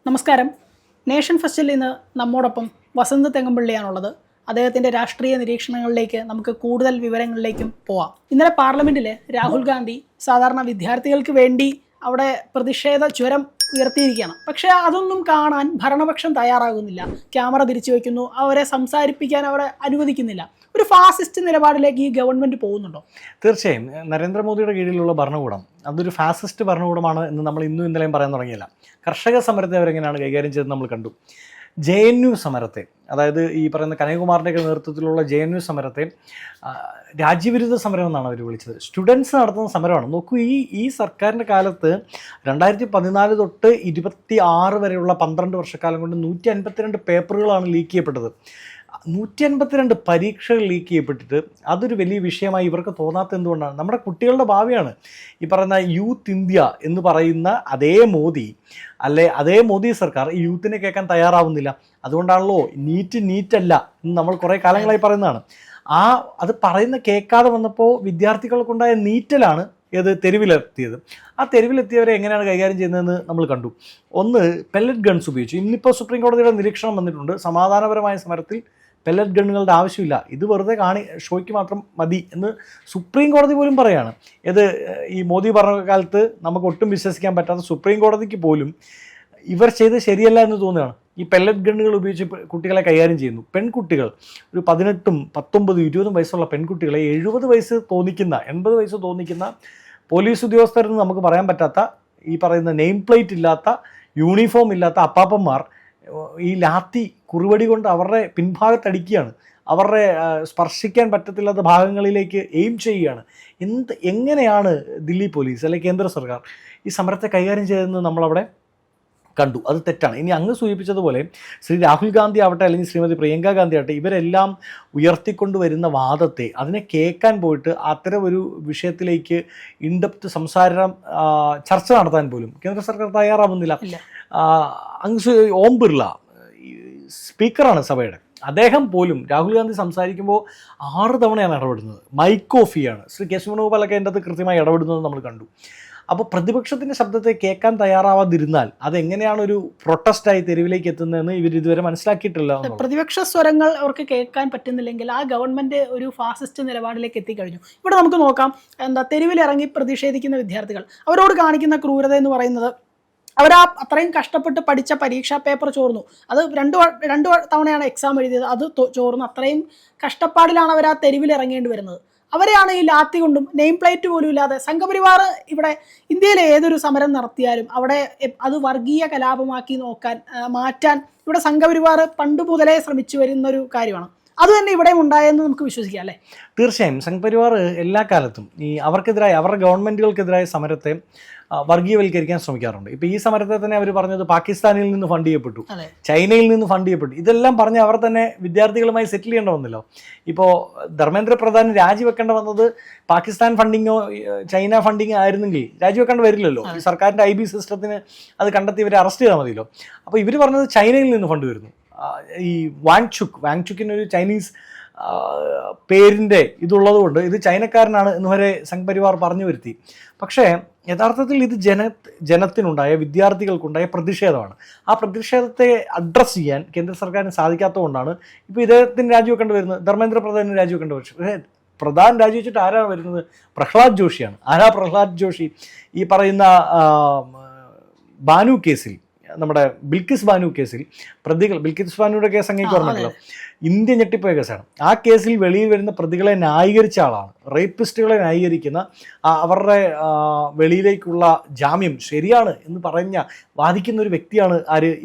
നമസ്കാരം. നേഷൻ ഫെസ്റ്റിൽ ഇന്ന് നമ്മോടൊപ്പം വസന്ത് തെങ്ങമ്പള്ളിയാണുള്ളത്. അദ്ദേഹത്തിൻ്റെ രാഷ്ട്രീയ നിരീക്ഷണങ്ങളിലേക്ക് നമുക്ക് കൂടുതൽ വിവരങ്ങളിലേക്കും പോവാം. ഇന്നലെ പാർലമെൻറ്റിൽ രാഹുൽ ഗാന്ധി സാധാരണ വിദ്യാർത്ഥികൾക്ക് വേണ്ടി അവിടെ പ്രതിഷേധ ജ്വരം ഉയർത്തിയിരിക്കുകയാണ്. പക്ഷേ അതൊന്നും കാണാൻ ഭരണപക്ഷം തയ്യാറാകുന്നില്ല. ക്യാമറ തിരിച്ചു വയ്ക്കുന്നു, അവരെ സംസാരിപ്പിക്കാൻ അവരെ അനുവദിക്കുന്നില്ല. ഒരു ഫാസിസ്റ്റ് നിലപാടിലേക്ക് ഈ ഗവൺമെൻറ് പോകുന്നുണ്ടോ? തീർച്ചയായും നരേന്ദ്രമോദിയുടെ കീഴിലുള്ള ഭരണകൂടം അതൊരു ഫാസിസ്റ്റ് ഭരണകൂടമാണ് എന്ന് നമ്മൾ ഇന്നും ഇന്നലെയും പറയാൻ തുടങ്ങിയില്ല. കർഷക സമരത്തെ അവരെങ്ങനെയാണ് കൈകാര്യം ചെയ്തത് നമ്മൾ കണ്ടു. JNU സമരത്തെ, അതായത് ഈ പറയുന്ന കനകകുമാറിൻ്റെയൊക്കെ നേതൃത്വത്തിലുള്ള JNU സമരത്തെ രാജ്യവിരുദ്ധ സമരം എന്നാണ് അവർ വിളിച്ചത്. സ്റ്റുഡൻസ് നടത്തുന്ന സമരമാണ്. നോക്കൂ, ഈ സർക്കാരിൻ്റെ കാലത്ത് 2014 തൊട്ട് 26 വരെയുള്ള 12 വർഷക്കാലം കൊണ്ട് 152 പേപ്പറുകളാണ് ലീക്ക് ചെയ്യപ്പെട്ടത്. 152 പരീക്ഷകൾ ലീക്ക് ചെയ്യപ്പെട്ടിട്ട് അതൊരു വലിയ വിഷയമായി ഇവർക്ക് തോന്നാത്ത എന്തുകൊണ്ടാണ്? നമ്മുടെ കുട്ടികളുടെ ഭാവിയാണ്. ഈ പറയുന്ന യൂത്ത് ഇന്ത്യ എന്ന് പറയുന്ന അതേ മോദി സർക്കാർ ഈ യൂത്തിനെ കേൾക്കാൻ തയ്യാറാവുന്നില്ല. അതുകൊണ്ടാണല്ലോ നീറ്റല്ല എന്ന് നമ്മൾ കുറേ കാലങ്ങളായി പറയുന്നതാണ്. അത് പറയുന്ന കേൾക്കാതെ വന്നപ്പോൾ വിദ്യാർത്ഥികൾക്കുണ്ടായ നീറ്റലാണ് തെരുവിലെത്തിയത്. ആ തെരുവിലെത്തിയവരെ എങ്ങനെയാണ് കൈകാര്യം ചെയ്യുന്നതെന്ന് നമ്മൾ കണ്ടു. ഒന്ന്, പെല്ലറ്റ് ഗൺസ് ഉപയോഗിച്ചു. ഇന്നിപ്പോൾ സുപ്രീം കോടതിയുടെ നിരീക്ഷണം വന്നിട്ടുണ്ട്. സമാധാനപരമായ സമരത്തിൽ പെല്ലറ്റ് ഗണ്ണുകളുടെ ആവശ്യമില്ല, ഇത് വെറുതെ ഷോയ്ക്ക് മാത്രം മതി എന്ന് സുപ്രീം കോടതി പോലും പറയാണ്. ഈ മോദി ഭരണകാലത്ത് നമുക്ക് ഒട്ടും വിശ്വസിക്കാൻ പറ്റാത്ത സുപ്രീം കോടതിക്ക് പോലും ഇവർ ചെയ്ത് ശരിയല്ല എന്ന് തോന്നുകയാണ്. ഈ പെല്ലറ്റ് ഗണ്ണുകൾ ഉപയോഗിച്ച് കുട്ടികളെ കൈകാര്യം ചെയ്യുന്നു. പെൺകുട്ടികൾ ഒരു 18, 19, 20 വയസ്സുള്ള പെൺകുട്ടികളെ 70 വയസ്സ് തോന്നിക്കുന്ന 80 വയസ്സ് തോന്നിക്കുന്ന പോലീസ് ഉദ്യോഗസ്ഥരെന്ന് നമുക്ക് പറയാൻ പറ്റാത്ത, ഈ പറയുന്ന നെയിം പ്ലേറ്റ് ഇല്ലാത്ത, യൂണിഫോം ഇല്ലാത്ത അപ്പാപ്പന്മാർ ഈ ലാത്തി കുറുവടി കൊണ്ട് അവരുടെ പിൻഭാഗത്തടിക്കുകയാണ്. അവരുടെ സ്പർശിക്കാൻ പറ്റത്തില്ലാത്ത ഭാഗങ്ങളിലേക്ക് എയിം ചെയ്യുകയാണ്. എങ്ങനെയാണ് ദില്ലി പോലീസ് അല്ലെങ്കിൽ കേന്ദ്ര സർക്കാർ ഈ സമരത്തെ കൈകാര്യം ചെയ്തതെന്ന് നമ്മളവിടെ കണ്ടു. അത് തെറ്റാണ്. ഇനി അങ്ങ് സൂചിപ്പിച്ചതുപോലെ ശ്രീ രാഹുൽ ഗാന്ധി ആവട്ടെ അല്ലെങ്കിൽ ശ്രീമതി പ്രിയങ്ക ഗാന്ധി ആവട്ടെ, ഇവരെല്ലാം ഉയർത്തിക്കൊണ്ടുവരുന്ന വാദത്തെ, അതിനെ കേൾക്കാൻ പോയിട്ട് അത്തരം ഒരു വിഷയത്തിലേക്ക് ഇൻഡെപ്ത് ചർച്ച നടത്താൻ പോലും കേന്ദ്ര സർക്കാർ തയ്യാറാവുന്നില്ല. ഓം ബിർള സ്പീക്കറാണ് സഭയുടെ, അദ്ദേഹം പോലും രാഹുൽ ഗാന്ധി സംസാരിക്കുമ്പോൾ 6 തവണയാണ് ഇടപെടുന്നത്. മൈക്ക് ഓഫ് ചെയ്യാണ്. ശ്രീ കേശവ് വേണുഗോപാലൊക്കെ എൻ്റെ അത് കൃത്യമായി ഇടപെടുന്നത് നമ്മൾ കണ്ടു. അപ്പോൾ പ്രതിപക്ഷത്തിൻ്റെ ശബ്ദത്തെ കേൾക്കാൻ തയ്യാറാവാതിരുന്നാൽ അതെങ്ങനെയാണ് ഒരു പ്രൊട്ടസ്റ്റായി തെരുവിലേക്ക് എത്തുന്നതെന്ന് ഇതുവരെ മനസ്സിലാക്കിയിട്ടില്ല. പ്രതിപക്ഷ സ്വരങ്ങൾ അവർക്ക് കേൾക്കാൻ പറ്റുന്നില്ലെങ്കിൽ ആ ഗവൺമെൻറ് ഒരു ഫാസിസ്റ്റ് നിലപാടിലേക്ക് എത്തിക്കഴിഞ്ഞു. ഇവിടെ നമുക്ക് നോക്കാം, തെരുവിലിറങ്ങി പ്രതിഷേധിക്കുന്ന വിദ്യാർത്ഥികൾ, അവരോട് കാണിക്കുന്ന ക്രൂരത എന്ന് പറയുന്നത്, അത്രയും കഷ്ടപ്പെട്ട് പഠിച്ച പരീക്ഷാ പേപ്പർ ചോർന്നു. അത് രണ്ട് തവണയാണ് എക്സാം എഴുതിയത്, അത് ചോർന്നു. അത്രയും കഷ്ടപ്പാടിലാണ് അവർ ആ തെരുവിൽ ഇറങ്ങേണ്ടി വരുന്നത്. അവരെയാണ് ഈ ലാത്തി കൊണ്ടും നെയിം പ്ലേറ്റ് പോലും ഇല്ലാതെ സംഘപരിവാർ ഇവിടെ ഇന്ത്യയിലെ ഏതൊരു സമരം നടത്തിയാലും അവിടെ അത് വർഗീയ കലാപമാക്കി മാറ്റാൻ ഇവിടെ സംഘപരിവാർ പണ്ട് മുതലേ ശ്രമിച്ചു വരുന്നൊരു കാര്യമാണ്. അത് തന്നെ ഇവിടെ ഉണ്ടായെന്ന് നമുക്ക് വിശ്വസിക്കാം, അല്ലേ? തീർച്ചയായും സംഘപരിവാർ എല്ലാ കാലത്തും അവർക്കെതിരായ, അവരുടെ ഗവൺമെൻറ്റുകൾക്കെതിരായ സമരത്തെ വർഗീയവൽക്കരിക്കാൻ ശ്രമിക്കാറുണ്ട്. ഇപ്പോൾ ഈ സമരത്തെ തന്നെ അവർ പറഞ്ഞത് പാകിസ്ഥാനിൽ നിന്ന് ഫണ്ട് ചെയ്യപ്പെട്ടു, ചൈനയിൽ നിന്ന് ഫണ്ട് ചെയ്യപ്പെട്ടു. ഇതെല്ലാം പറഞ്ഞ് അവർ തന്നെ വിദ്യാർത്ഥികളുമായി സെറ്റിൽ ചെയ്യേണ്ട വന്നല്ലോ. ഇപ്പോൾ ധർമ്മേന്ദ്ര പ്രധാൻ രാജിവെക്കേണ്ട വന്നത് പാകിസ്ഥാൻ ഫണ്ടിങ്ങോ ചൈന ഫണ്ടിങ്ങോ ആയിരുന്നെങ്കിൽ രാജിവെക്കേണ്ട വരില്ലല്ലോ. ഈ സർക്കാരിൻ്റെ IB സിസ്റ്റത്തിന് അത് കണ്ടെത്തി ഇവരെ അറസ്റ്റ് ചെയ്താൽ മതിയല്ലോ. അപ്പോൾ ഇവർ പറഞ്ഞത് ചൈനയിൽ നിന്ന് ഫണ്ട് വരുന്നു. ഈ വാങ്ചുക്കിനൊരു ചൈനീസ് പേരിൻ്റെ ഇതുള്ളത് കൊണ്ട് ഇത് ചൈനക്കാരനാണ് എന്ന് വരെ സംഘപരിവാർ പറഞ്ഞു വരുത്തി. പക്ഷേ യഥാർത്ഥത്തിൽ ഇത് ജനത്തിനുണ്ടായ, വിദ്യാർത്ഥികൾക്കുണ്ടായ പ്രതിഷേധമാണ്. ആ പ്രതിഷേധത്തെ അഡ്രസ്സ് ചെയ്യാൻ കേന്ദ്ര സർക്കാരിന് സാധിക്കാത്തതുകൊണ്ടാണ് ഇപ്പോൾ ഇദ്ദേഹത്തിന് രാജിവെക്കേണ്ടി വരുന്നത്. ധർമ്മേന്ദ്ര പ്രധാന് രാജിവെക്കേണ്ടി വരും. പ്രധാൻ രാജിവെച്ചിട്ട് ആരാണ് വരുന്നത്? പ്രഹ്ലാദ് ജോഷിയാണ്. പ്രഹ്ലാദ് ജോഷി ഈ പറയുന്ന ബാനു കേസിൽ, നമ്മുടെ ബിൽക്കിസ് ബാനു കേസിൽ ബിൽക്കിസ് ബാനുയുടെ കേസ് അങ്ങേക്ക് ഓർമ്മയുണ്ടല്ലോ, ഇന്ത്യ ഞെട്ടിപ്പോയ കേസാണ്. ആ കേസിൽ വെളിയിൽ വരുന്ന പ്രതികളെ ന്യായീകരിച്ച ആളാണ്. റേപ്പിസ്റ്റുകളെ ന്യായീകരിക്കുന്ന, അവരുടെ വെളിയിലേക്കുള്ള ജാമ്യം ശരിയാണ് എന്ന് വാദിക്കുന്ന ഒരു വ്യക്തിയാണ്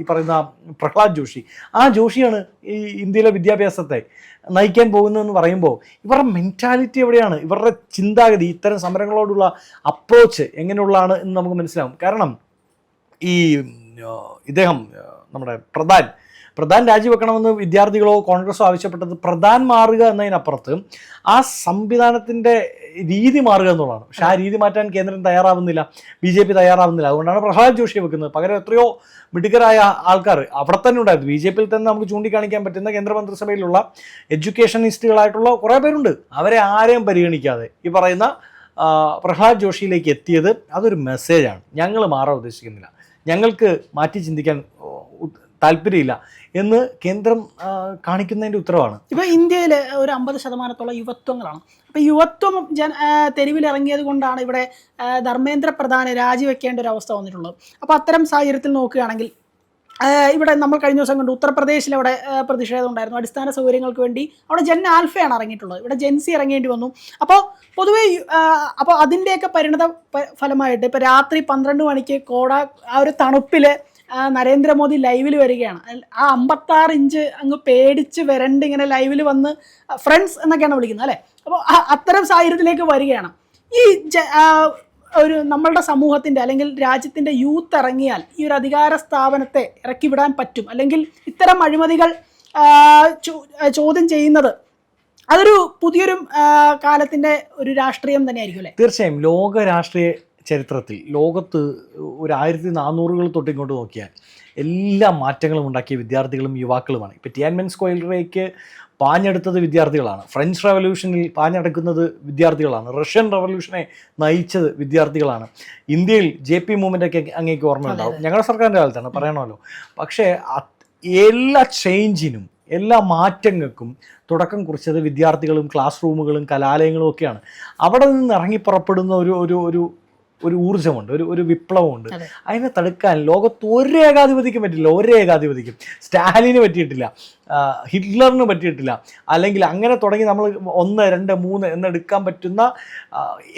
ഈ പറയുന്ന പ്രഹ്ലാദ് ജോഷി. ആ ജോഷിയാണ് ഈ ഇന്ത്യയിലെ വിദ്യാഭ്യാസത്തെ നയിക്കാൻ പോകുന്നതെന്ന് പറയുമ്പോൾ ഇവരുടെ മെൻറ്റാലിറ്റി എവിടെയാണ്, ഇവരുടെ ചിന്താഗതി, ഇത്തരം സമരങ്ങളോടുള്ള അപ്രോച്ച് എങ്ങനെയുള്ളതാണ് എന്ന് നമുക്ക് മനസ്സിലാവും. കാരണം നമ്മുടെ പ്രധാൻ രാജിവെക്കണമെന്ന് വിദ്യാർത്ഥികളോ കോൺഗ്രസോ ആവശ്യപ്പെട്ടത് പ്രധാൻ മാറുക എന്നതിനപ്പുറത്ത് ആ സംവിധാനത്തിൻ്റെ രീതി മാറുക എന്നുള്ളതാണ്. പക്ഷെ ആ രീതി മാറ്റാൻ കേന്ദ്രം തയ്യാറാവുന്നില്ല, BJP തയ്യാറാവുന്നില്ല. അതുകൊണ്ടാണ് പ്രഹ്ലാദ് ജോഷിയെ വെക്കുന്നത്. പകരം എത്രയോ മിടുക്കരായ ആൾക്കാർ അവിടെ തന്നെ ഉണ്ടായിരുന്നു. BJPയിൽ തന്നെ നമുക്ക് ചൂണ്ടിക്കാണിക്കാൻ പറ്റുന്ന കേന്ദ്രമന്ത്രിസഭയിലുള്ള എഡ്യൂക്കേഷനിസ്റ്റുകളായിട്ടുള്ള കുറേ പേരുണ്ട്. അവരെ ആരെയും പരിഗണിക്കാതെ ഈ പറയുന്ന പ്രഹ്ലാദ് ജോഷിയിലേക്ക് എത്തിയത് അതൊരു മെസ്സേജാണ്. ഞങ്ങൾ മാറാൻ ഉദ്ദേശിക്കുന്നില്ല, ഞങ്ങൾക്ക് മാറ്റി ചിന്തിക്കാൻ താല്പര്യമില്ല എന്ന് കേന്ദ്രം കാണിക്കുന്നതിൻ്റെ ഉത്തരവാണ്. ഇപ്പോൾ ഇന്ത്യയിൽ ഒരു 50% യുവത്വങ്ങളാണ്. അപ്പോൾ യുവത്വം തെരുവിലിറങ്ങിയത് കൊണ്ടാണ് ഇവിടെ ധർമ്മേന്ദ്ര പ്രധാന് രാജിവെക്കേണ്ട ഒരു അവസ്ഥ വന്നിട്ടുള്ളത്. അപ്പോൾ അത്തരം സാഹചര്യത്തിൽ നോക്കുകയാണെങ്കിൽ ഇവിടെ നമ്മൾ കഴിഞ്ഞ ദിവസം കണ്ടു ഉത്തർപ്രദേശിൽ അവിടെ പ്രതിഷേധം ഉണ്ടായിരുന്നു. അടിസ്ഥാന സൗകര്യങ്ങൾക്ക് വേണ്ടി അവിടെ ജൻ ആൽഫയാണ് ഇറങ്ങിയിട്ടുള്ളത്, ഇവിടെ ജെൻസി ഇറങ്ങേണ്ടി വന്നു. അപ്പോൾ പൊതുവേ അപ്പോൾ അതിൻ്റെയൊക്കെ പരിണത ഫലമായിട്ട് ഇപ്പോൾ രാത്രി 12 മണിക്ക് ആ ഒരു തണുപ്പിൽ നരേന്ദ്രമോദി ലൈവിൽ വരികയാണ്. ആ 56 ഇഞ്ച് അങ്ങ് പേടിച്ച് വരണ്ട് ഇങ്ങനെ ലൈവിൽ വന്ന് ഫ്രണ്ട്സ് എന്നൊക്കെയാണ് വിളിക്കുന്നത് അല്ലേ. അപ്പോൾ അത്തരം സാഹചര്യത്തിലേക്ക് വരികയാണ്. ഈ ഒരു നമ്മളുടെ സമൂഹത്തിൻ്റെ അല്ലെങ്കിൽ രാജ്യത്തിൻ്റെ യൂത്ത് ഇറങ്ങിയാൽ ഈ ഒരു അധികാര സ്ഥാപനത്തെ ഇറക്കി വിടാൻ പറ്റും, അല്ലെങ്കിൽ ഇത്തരം അഴിമതികൾ ചോദ്യം ചെയ്യുന്നത് അതൊരു പുതിയൊരു കാലത്തിൻ്റെ ഒരു രാഷ്ട്രീയം തന്നെയായിരിക്കും അല്ലേ? തീർച്ചയായും. ലോക രാഷ്ട്രീയ ചരിത്രത്തിൽ ലോകത്ത് ഒരു 1400 തൊട്ട് ഇങ്ങോട്ട് നോക്കിയാൽ എല്ലാ മാറ്റങ്ങളും ഉണ്ടാക്കിയ വിദ്യാർത്ഥികളും യുവാക്കളുമാണ്. ഇപ്പോൾ ടിയാൻമെൻ സ്ക്വയറിലേക്ക് പാഞ്ഞെടുത്തത് വിദ്യാർത്ഥികളാണ്, ഫ്രഞ്ച് റവല്യൂഷനിൽ പാഞ്ഞെടുക്കുന്നത് വിദ്യാർത്ഥികളാണ്, റഷ്യൻ റവല്യൂഷനെ നയിച്ചത് വിദ്യാർത്ഥികളാണ്. ഇന്ത്യയിൽ JP മൂവ്മെൻ്റൊക്കെ അങ്ങേക്ക് ഓർമ്മയുണ്ടാവും, ഞങ്ങളുടെ സർക്കാരിൻ്റെ കാലത്താണ് പറയണമല്ലോ. പക്ഷേ എല്ലാ ചേഞ്ചിനും എല്ലാ മാറ്റങ്ങൾക്കും തുടക്കം കുറിച്ചത് വിദ്യാർത്ഥികളും ക്ലാസ് റൂമുകളും കലാലയങ്ങളും ഒക്കെയാണ്. അവിടെ നിന്ന് ഇറങ്ങി പുറപ്പെടുന്ന ഒരു ഊർജ്ജമുണ്ട്, ഒരു വിപ്ലവമുണ്ട്. അതിനെ തടുക്കാൻ ലോകത്ത് ഒരു ഏകാധിപതിക്കും പറ്റില്ല. ഒരു ഏകാധിപതിക്കും സ്റ്റാലിന് പറ്റിയിട്ടില്ല, ഹിറ്റ്ലറിന് പറ്റിയിട്ടില്ല. അല്ലെങ്കിൽ അങ്ങനെ തുടങ്ങി നമ്മൾ 1, 2, 3 എന്നെടുക്കാൻ പറ്റുന്ന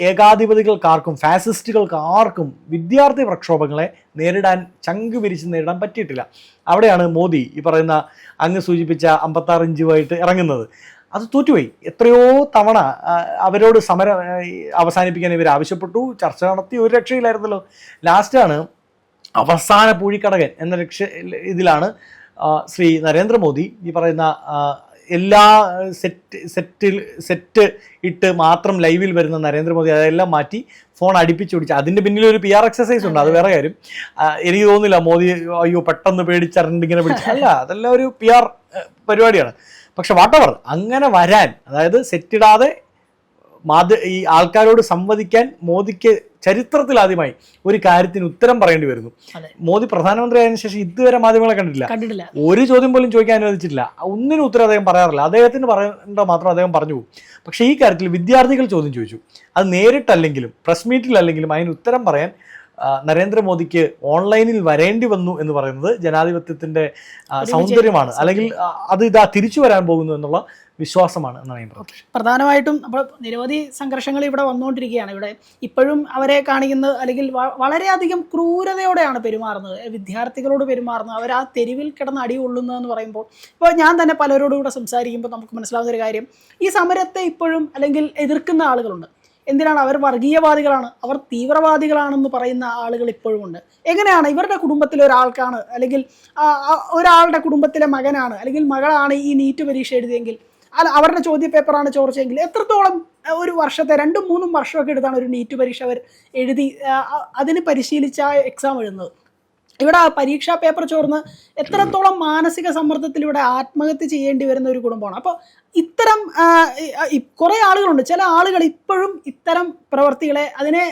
ഏകാധിപതികൾക്കാർക്കും ഫാസിസ്റ്റുകൾക്ക് ആർക്കും വിദ്യാർത്ഥി പ്രക്ഷോഭങ്ങളെ നേരിടാൻ ചങ്ക് വിരിച്ച് നേരിടാൻ പറ്റിയിട്ടില്ല. അവിടെയാണ് മോദി ഈ പറയുന്ന അങ്ങ് സൂചിപ്പിച്ച 56 ഇഞ്ചുമായിട്ട് ഇറങ്ങുന്നത്. അത് തോറ്റുപോയി. എത്രയോ തവണ അവരോട് സമരം അവസാനിപ്പിക്കാൻ ഇവർ ആവശ്യപ്പെട്ടു, ചർച്ച നടത്തി, ഒരു രക്ഷയിലായിരുന്നല്ലോ. ലാസ്റ്റാണ് അവസാന പൂഴിക്കടകൻ എന്ന ഇതിലാണ് ശ്രീ നരേന്ദ്രമോദി ഈ പറയുന്ന എല്ലാ സെറ്റ് ഇട്ട് മാത്രം ലൈവിൽ വരുന്ന നരേന്ദ്രമോദി അതെല്ലാം മാറ്റി ഫോൺ അടുപ്പിച്ച് പിടിച്ച് അതിൻ്റെ പിന്നിൽ ഒരു PR എക്സസൈസ് ഉണ്ട്, അത് വേറെ കാര്യം. എനിക്ക് തോന്നുന്നില്ല മോദി അയ്യോ പെട്ടെന്ന് പേടിച്ചറിഞ്ഞിട്ട് ഇങ്ങനെ പിടിച്ചു, അല്ല, അതെല്ലാം ഒരു PR പരിപാടിയാണ്. പക്ഷെ വാട്ടവർ അങ്ങനെ വരാൻ, അതായത് സെറ്റിടാതെ ഈ ആൾക്കാരോട് സംവദിക്കാൻ മോദിക്ക് ചരിത്രത്തിൽ ആദ്യമായി ഒരു കാര്യത്തിന് ഉത്തരം പറയേണ്ടി വരുന്നു. മോദി പ്രധാനമന്ത്രി ആയതിനു ശേഷം ഇതുവരെ മാധ്യമങ്ങളെ കണ്ടിട്ടില്ല, ഒരു ചോദ്യം പോലും ചോദിക്കാൻ അനുവദിച്ചിട്ടില്ല, ഒന്നിനും ഉത്തരം അദ്ദേഹം പറയാറില്ല. അദ്ദേഹത്തിന് പറയേണ്ട മാത്രം അദ്ദേഹം പറഞ്ഞു പോകും. പക്ഷേ ഈ കാര്യത്തിൽ വിദ്യാർത്ഥികൾ ചോദ്യം ചോദിച്ചു, അത് നേരിട്ടല്ലെങ്കിലും പ്രസ് മീറ്റിലല്ലെങ്കിലും അതിന് ഉത്തരം പറയാൻ നരേന്ദ്രമോദിക്ക് ഓൺലൈനിൽ വരേണ്ടി വന്നു എന്ന് പറയുന്നത് ജനാധിപത്യത്തിന്റെ സൗന്ദര്യമാണ്, അല്ലെങ്കിൽ അത് തിരിച്ചു വരാൻ പോകുന്നു എന്നുള്ള വിശ്വാസമാണ് എന്നാണ് ഞാൻ പറയുന്നത്. പ്രധാനമായിട്ടും നമ്മൾ നിരവധി സംഘർഷങ്ങൾ ഇവിടെ വന്നുകൊണ്ടിരിക്കുകയാണ്. ഇവിടെ ഇപ്പോഴും അവരെ കാണിക്കുന്നത് അല്ലെങ്കിൽ വളരെയധികം ക്രൂരതയോടെയാണ് പെരുമാറുന്നത്, വിദ്യാർത്ഥികളോട് പെരുമാറുന്നത്, അവർ ആ തെരുവിൽ കിടന്ന് അടി കൊള്ളുന്നതെന്ന് പറയുമ്പോൾ ഇപ്പോൾ ഞാൻ തന്നെ പലരോടും കൂടെ സംസാരിക്കുമ്പോൾ നമുക്ക് മനസ്സിലാവുന്ന ഒരു കാര്യം, ഈ സമരത്തെ ഇപ്പോഴും അല്ലെങ്കിൽ എതിർക്കുന്ന ആളുകളുണ്ട്. എന്തിനാണ്? അവർ വർഗീയവാദികളാണ്, അവർ തീവ്രവാദികളാണെന്ന് പറയുന്ന ആളുകൾ ഇപ്പോഴും ഉണ്ട്. എങ്ങനെയാണ് ഇവരുടെ കുടുംബത്തിലെ ഒരാൾക്കാണ് അല്ലെങ്കിൽ ഒരാളുടെ കുടുംബത്തിലെ മകനാണ് അല്ലെങ്കിൽ മകളാണ് ഈ നീറ്റ് പരീക്ഷ എഴുതിയെങ്കിൽ, അവരുടെ ചോദ്യ പേപ്പറാണ് ചോർച്ചയെങ്കിൽ എത്രത്തോളം ഒരു വർഷത്തെ 2-3 വർഷമൊക്കെ എടുത്താണ് ഒരു നീറ്റ് പരീക്ഷ അവർ എഴുതി അതിന് പരിശീലിച്ച എക്സാം എഴുതുന്നത്. ഇവിടെ പരീക്ഷാ പേപ്പർ ചോർന്ന് എത്രത്തോളം മാനസിക സമ്മർദ്ദത്തിലൂടെ ആത്മഹത്യ ചെയ്യേണ്ടി വരുന്ന ഒരു കുടുംബമാണ്. അപ്പോൾ ഇത്തരം കുറേ ആളുകളുണ്ട്, ചില ആളുകൾ ഇപ്പോഴും ഇത്തരം പ്രവർത്തികളെ അതിനെ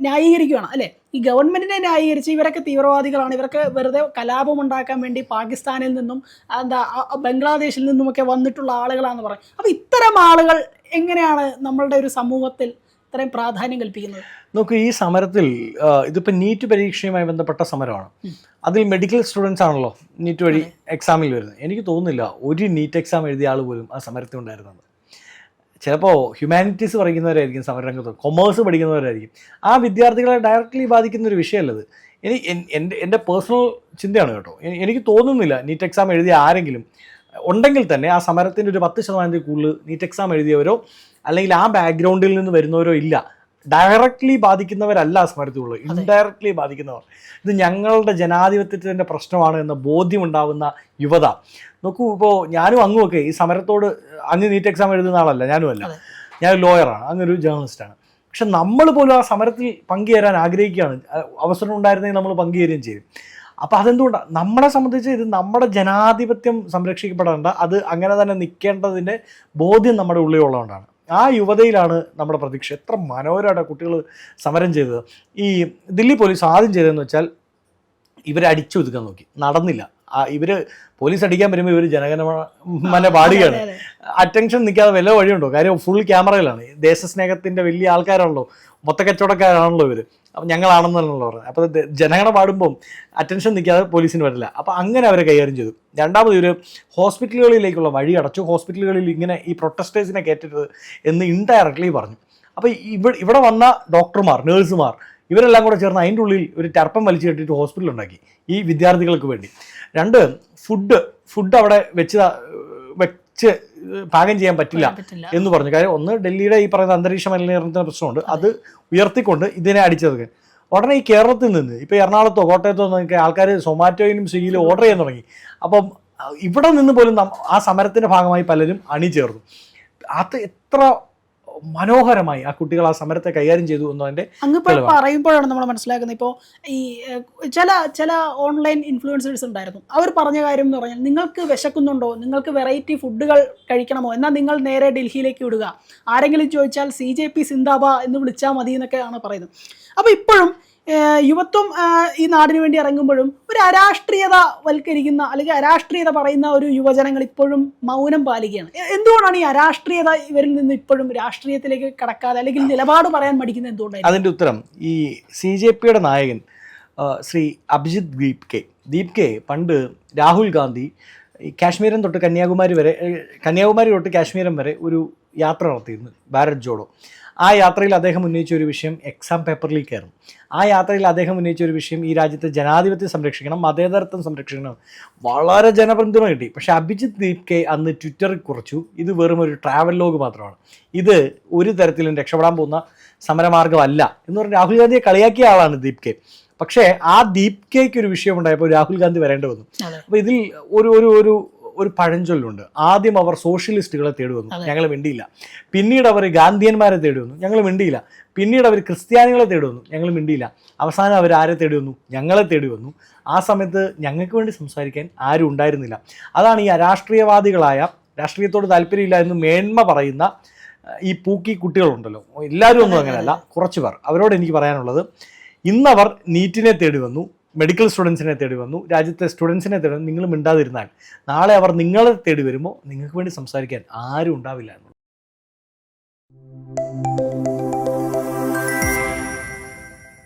ന്യായീകരിക്കുകയാണ് അല്ലേ, ഈ ഗവൺമെൻറ്റിനെ ന്യായീകരിച്ച് ഇവരൊക്കെ തീവ്രവാദികളാണ്, ഇവരൊക്കെ വെറുതെ കലാപം ഉണ്ടാക്കാൻ വേണ്ടി പാകിസ്ഥാനിൽ നിന്നും ബംഗ്ലാദേശിൽ നിന്നുമൊക്കെ വന്നിട്ടുള്ള ആളുകളാണെന്ന് പറയും. അപ്പോൾ ഇത്തരം ആളുകൾ എങ്ങനെയാണ് നമ്മളുടെ ഒരു സമൂഹത്തിൽ ഇത്രയും പ്രാധാന്യം കൽപ്പിക്കുന്നത്? നോക്കൂ, ഈ സമരത്തിൽ ഇതിപ്പോൾ നീറ്റ് പരീക്ഷയുമായി ബന്ധപ്പെട്ട സമരമാണ്. അതിൽ മെഡിക്കൽ സ്റ്റുഡൻസ് ആണല്ലോ നീറ്റ് വഴി എക്സാമിൽ വരുന്നത്. എനിക്ക് തോന്നുന്നില്ല ഒരു നീറ്റ് എക്സാം എഴുതിയ ആൾ പോലും ആ സമരത്തിൽ ഉണ്ടായിരുന്നത്. ചിലപ്പോൾ ഹ്യൂമാനിറ്റീസ് പഠിക്കുന്നവരായിരിക്കും സമരരംഗത്ത്, കൊമേഴ്സ് പഠിക്കുന്നവരായിരിക്കും. ആ വിദ്യാർത്ഥികളെ ഡയറക്റ്റ്ലി ബാധിക്കുന്ന ഒരു വിഷയമല്ലത്. എൻ്റെ പേഴ്സണൽ ചിന്തയാണ് കേട്ടോ. എനിക്ക് തോന്നുന്നില്ല നീറ്റ് എക്സാം എഴുതിയ ആരെങ്കിലും ഉണ്ടെങ്കിൽ തന്നെ ആ സമരത്തിൻ്റെ ഒരു 10% കൂടുതൽ നീറ്റ് എക്സാം എഴുതിയവരോ അല്ലെങ്കിൽ ആ ബാക്ക്ഗ്രൗണ്ടിൽ നിന്ന് വരുന്നവരോ ഇല്ല. ഡയറക്റ്റ്ലി ബാധിക്കുന്നവരല്ല ആ സമരത്തിലുള്ളത്, ഇൻഡയറക്റ്റ്ലി ബാധിക്കുന്നവർ. ഇത് ഞങ്ങളുടെ ജനാധിപത്യത്തിൻ്റെ പ്രശ്നമാണ് എന്ന ബോധ്യമുണ്ടാവുന്ന യുവത. നോക്കൂ, ഇപ്പോൾ ഞാനും അങ്ങുമൊക്കെ ഈ സമരത്തോട്, അങ്ങ് നീറ്റ് എക്സാം എഴുതുന്ന ആളല്ല, ഞാനുമല്ല, ഞാൻ ലോയറാണ്, അങ്ങനൊരു ജേർണലിസ്റ്റാണ്. പക്ഷെ നമ്മൾ പോലും ആ സമരത്തിൽ പങ്കുചേരാൻ ആഗ്രഹിക്കുകയാണ്. അവസരം ഉണ്ടായിരുന്നെങ്കിൽ നമ്മൾ പങ്കുചേരുകയും ചെയ്യും. അപ്പോൾ അതെന്തുകൊണ്ടാണ്? നമ്മളെ സംബന്ധിച്ച് ഇത് നമ്മുടെ ജനാധിപത്യം സംരക്ഷിക്കപ്പെടേണ്ട, അത് അങ്ങനെ തന്നെ നിൽക്കേണ്ടതിൻ്റെ ബോധ്യം നമ്മുടെ ഉള്ളിലുള്ളതുകൊണ്ടാണ്. ആ യുവതയിലാണ് നമ്മുടെ പ്രതീക്ഷ. എത്ര മനോഹരമായിട്ട് കുട്ടികൾ സമരം ചെയ്തത്. ഈ ദില്ലി പോലീസ് ആദ്യം ചെയ്തതെന്ന് വെച്ചാൽ ഇവരെ അടിച്ചൊതുക്കാൻ നോക്കി, നടന്നില്ല. ഇവര് പോലീസ് അടിക്കാൻ വരുമ്പോൾ ഇവർ ജനഗണമന പാടുകയാണ്. അറ്റൻഷൻ നിൽക്കാതെ വല്ല വഴിയുണ്ടോ? കാര്യം ഫുൾ ക്യാമറയിലാണ്. ദേശസ്നേഹത്തിന്റെ വലിയ ആൾക്കാരാണല്ലോ, മൊത്തക്കച്ചവടക്കാരാണല്ലോ ഇവർ. അപ്പം ഞങ്ങളാണെന്നല്ലോ പറഞ്ഞത്. അപ്പോൾ ജനഗണ പാടുമ്പം അറ്റൻഷൻ നിൽക്കാതെ പോലീസിന് വരില്ല. അപ്പോൾ അങ്ങനെ അവരെ കൈകാര്യം ചെയ്തു. രണ്ടാമത് ഇവർ ഹോസ്പിറ്റലുകളിലേക്കുള്ള വഴി അടച്ചു. ഹോസ്പിറ്റലുകളിൽ ഇങ്ങനെ ഈ പ്രൊട്ടസ്റ്റേഴ്സിനെ കയറ്റരുത് എന്ന് ഇൻഡയറക്ട്ലി പറഞ്ഞു. അപ്പോൾ ഇവിടെ വന്ന ഡോക്ടർമാർ, നേഴ്സുമാർ ഇവരെല്ലാം കൂടെ ചേർന്ന് അതിൻ്റെ ഉള്ളിൽ ഒരു ടർപ്പം വലിച്ചു കെട്ടിയിട്ട് ഹോസ്പിറ്റൽ ഉണ്ടാക്കി ഈ വിദ്യാർത്ഥികൾക്ക് വേണ്ടി. രണ്ട്, ഫുഡ് അവിടെ വെച്ച് പാകം ചെയ്യാൻ പറ്റില്ല എന്ന് പറഞ്ഞു. കാര്യം ഒന്ന്, ഡൽഹിയുടെ ഈ പറയുന്ന അന്തരീക്ഷ മലിനീകരണത്തിന്റെ പ്രശ്നമുണ്ട്, അത് ഉയർത്തിക്കൊണ്ട് ഇതിനെ അടിച്ചത്. ഉടനെ ഈ കേരളത്തിൽ നിന്ന് ഇപ്പോൾ എറണാകുളത്തോ കോട്ടയത്തോ നിങ്ങൾക്ക് ആൾക്കാർ സൊമാറ്റോയിലും സ്വിഗ്ഗിയിലും ഓർഡർ ചെയ്യാൻ തുടങ്ങി. അപ്പം ഇവിടെ നിന്ന് പോലും ആ സമരത്തിന്റെ ഭാഗമായി പലരും അണിചേർന്നു. അത് എത്ര മനോഹരമായി ആ കുട്ടികൾ ആ സമരത്തെ കൈകാര്യം ചെയ്തു എന്നതിന്റെ അങ്ങ് പറയുമ്പോഴാണ് നമ്മൾ മനസ്സിലാക്കുന്നത്. ഇപ്പോൾ ഈ ചില ഓൺലൈൻ ഇൻഫ്ലുവൻസേഴ്സ് ഉണ്ടായിരുന്നു, അവർ പറഞ്ഞ കാര്യം എന്ന് പറഞ്ഞാൽ, നിങ്ങൾക്ക് വിശക്കുന്നുണ്ടോ, നിങ്ങൾക്ക് വെറൈറ്റി ഫുഡുകൾ കഴിക്കണമോ, എന്നാൽ നിങ്ങൾ നേരെ ഡൽഹിയിലേക്ക് വിടുക, ആരെങ്കിലും ചോദിച്ചാൽ CJP സിന്ദാബാ എന്ന് വിളിച്ചാൽ മതി എന്നൊക്കെയാണ് പറയുന്നത്. അപ്പോൾ ഇപ്പോഴും യുവത്വം ഈ നാടിന് വേണ്ടി ഇറങ്ങുമ്പോഴും ഒരു അരാഷ്ട്രീയത വൽക്കരിക്കുന്ന അല്ലെങ്കിൽ അരാഷ്ട്രീയത പറയുന്ന ഒരു യുവജനങ്ങൾ ഇപ്പോഴും മൗനം പാലിക്കുകയാണ്. എന്തുകൊണ്ടാണ് ഈ അരാഷ്ട്രീയത ഇവരിൽ നിന്ന് ഇപ്പോഴും രാഷ്ട്രീയത്തിലേക്ക് കടക്കാതെ അല്ലെങ്കിൽ നിലപാട് പറയാൻ മടിക്കുന്നത് എന്തുകൊണ്ടാണ്? അതിൻ്റെ ഉത്തരം ഈ CJPയുടെ നായകൻ ശ്രീ അഭിജിത്ത് ദീപ് കെ പണ്ട് രാഹുൽ ഗാന്ധി ഈ കാശ്മീരം തൊട്ട് കന്യാകുമാരി തൊട്ട് കാശ്മീരം വരെ ഒരു യാത്ര നടത്തിയിരുന്നു, ഭാരത് ജോഡോ. ആ യാത്രയിൽ അദ്ദേഹം ഉന്നയിച്ച ഒരു വിഷയം എക്സാം പേപ്പർ ലീക്കായിരുന്നു. ആ യാത്രയിൽ അദ്ദേഹം ഉന്നയിച്ച ഒരു വിഷയം ഈ രാജ്യത്തെ ജനാധിപത്യം സംരക്ഷിക്കണം, മതേതരത്വം സംരക്ഷിക്കണം. വളരെ ജനപിന്തുണ കിട്ടി. പക്ഷേ അഭിജിത്ത് ദീപ് കെ അന്ന് ട്വിറ്ററിൽ കുറിച്ചു, ഇത് വെറും ഒരു ട്രാവൽ ലോഗ് മാത്രമാണ്, ഇത് ഒരു തരത്തിലും രക്ഷപ്പെടാൻ പോകുന്ന സമരമാർഗ്ഗമല്ല എന്ന് പറഞ്ഞ് രാഹുൽ ഗാന്ധിയെ കളിയാക്കിയ ആളാണ് ദീപ് കെ. പക്ഷേ ആ ദീപ് കെക്ക് ഒരു വിഷയം ഉണ്ടായപ്പോൾ രാഹുൽ ഗാന്ധി വരേണ്ടി വന്നു. അപ്പോൾ ഇതിൽ ഒരു പഴഞ്ചൊല്ലുണ്ട്. ആദ്യം അവർ സോഷ്യലിസ്റ്റുകളെ തേടി വന്നു, ഞങ്ങൾ മിണ്ടിയില്ല. പിന്നീട് അവർ ഗാന്ധിയന്മാരെ തേടി വന്നു, ഞങ്ങൾ മിണ്ടിയില്ല. പിന്നീട് അവർ ക്രിസ്ത്യാനികളെ തേടി വന്നു, ഞങ്ങൾ മിണ്ടിയില്ല. അവസാനം അവർ ആരെ തേടി വന്നു? ഞങ്ങളെ തേടി വന്നു. ആ സമയത്ത് ഞങ്ങൾക്ക് വേണ്ടി സംസാരിക്കാൻ ആരും ഉണ്ടായിരുന്നില്ല. അതാണ് ഈ അരാഷ്ട്രീയവാദികളായ, രാഷ്ട്രീയത്തോട് താല്പര്യമില്ല എന്ന് മേന്മ പറയുന്ന ഈ പൂക്കി കുട്ടികളുണ്ടല്ലോ, എല്ലാവരും ഒന്നും അങ്ങനെയല്ല, കുറച്ച് പേർ. അവരോട് എനിക്ക് പറയാനുള്ളത്, ഇന്നവർ നീറ്റിനെ തേടി വന്നു, മെഡിക്കൽ സ്റ്റുഡൻസിനെ തേടി വന്നു, രാജ്യത്തെ സ്റ്റുഡൻസിനെ തേടി വന്നു. നിങ്ങൾ മിണ്ടാതിരുന്നാൽ നാളെ അവർ നിങ്ങളെ തേടി വരുമ്പോൾ നിങ്ങൾക്ക് വേണ്ടി സംസാരിക്കാൻ ആരും ഉണ്ടാവില്ല.